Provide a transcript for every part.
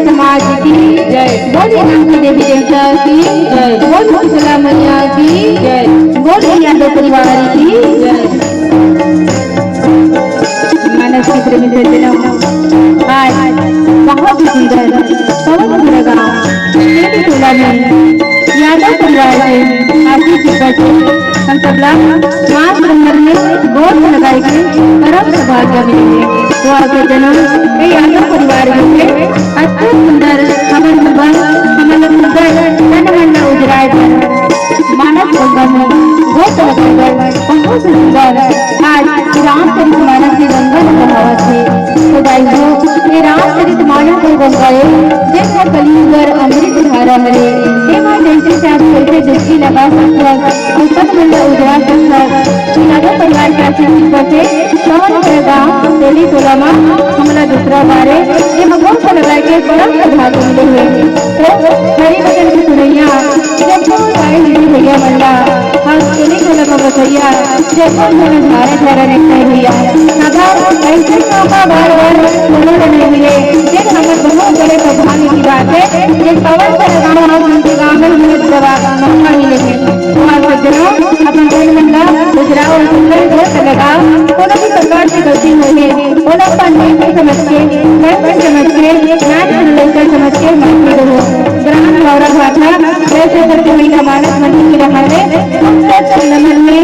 समाज की जय, बोलिए नंदी देवी देवता की जय, बोलिए सुशीला मैया की जय, बोलिए यादव परिवार की जय। मानस चित्र में आज बहुत ही सुंदर पवन देवी टोला में यादव परिवार के आशीष से बैठे हम सब लोग माँ ब्रह्मन में गोद लगाए के परम सौभाग्य मिलेंगे। तो आगे जन्म यादव परिवार में अत्यंत सुंदर हमारे तन मन उजराए मानस में गोद लगाकर बहुत सुंदर आज रामचरित मानस की गंगा कहावत है। तो भाइयों ये रामचरित मानस को गंगाए जैसा कलियुगर अमृत धारा मरे जैसे से आप कैसे दृष्टि लगा सकते तन मन उजरा सकते यादव परिवार के आशीर्वाद करते कौन गाँव दिल्ली टोला में हमारा दूसरा बारे ये मगों को लगा के बड़ा भाग मिले हुए तो हरी भजन की सुनैया जब भैया मंडा और दिल्ली टोला में बसैया जब धारा धारा निकले भैया अगर ऐसे मौका बार बार उन्होंने हुए ये हमारे बहुत बड़े सौभाग्य की बात है। ये पवन से लगाना उनके गाँव में हमें दवा मौका मिलेंगे तो आप सज्जनों अपना जन मंडा गुजरात और सुंदर घर लगा कोनो भी प्रकार की गलती हुई है कोनो पढ़ने की समझ के दर्शन समझ के नाच लेकर समझ के माफी दो ग्रहण गौरव भाषा वैसे करके हुई का मानस मंदिर की रहा है नमन में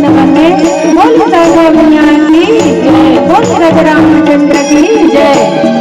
नमन में बोल साधु भैया की जय, बोल राजा रामचंद्र की जय।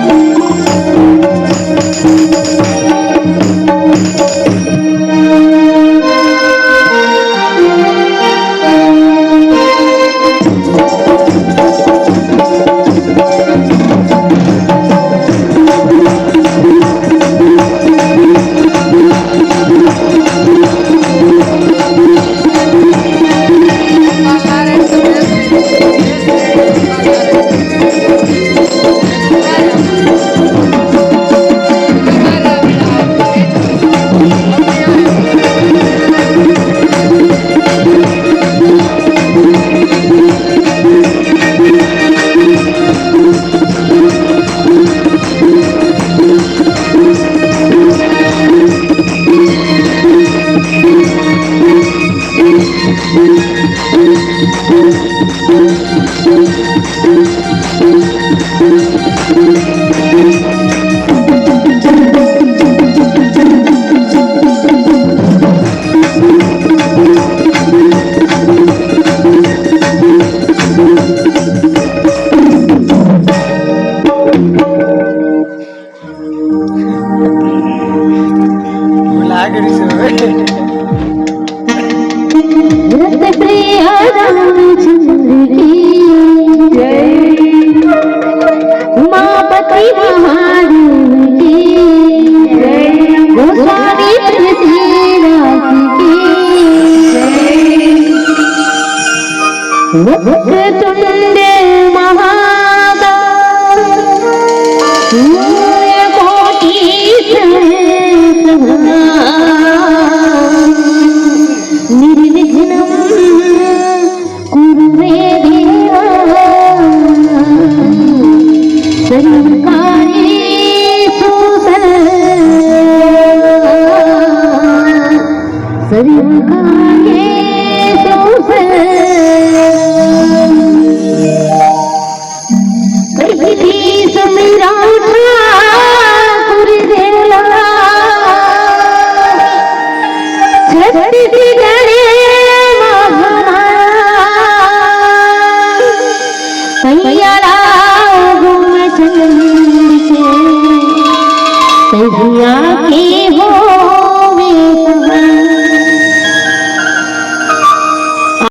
वक्रतुंडे महाकाय सूर्यकोटि समप्रभा निर्विघ्नं कुरु मे देवा सर्वकार्येषु के हो